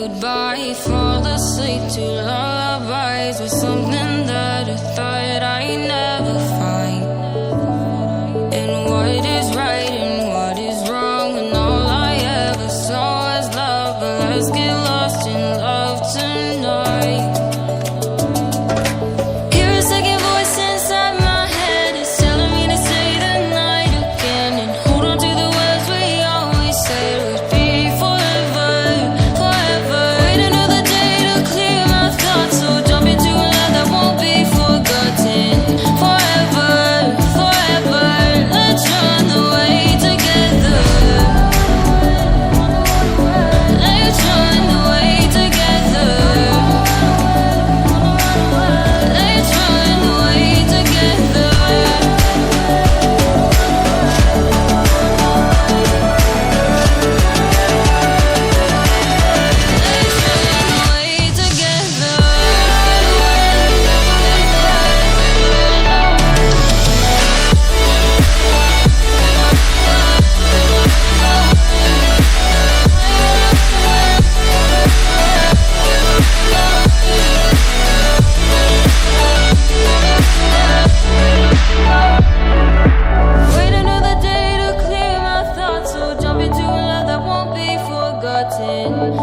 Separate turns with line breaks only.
goodbye. Fall asleep to lullabies with something that I thought I'd never find. And what is right and what is wrong, and all I ever saw was love. But let's get lost in love tonight. Hear a second voice inside my head, it's telling me to say the night again, and hold on to the words we always said would be forever, forever. Wait another day to clear my thoughts, so jump into a love that won't be forgotten. Forever, forever, let's run away together. Let's run away together. Let's run away together. Wait another day to clear my thoughts, so jump into a love that won't be forgotten.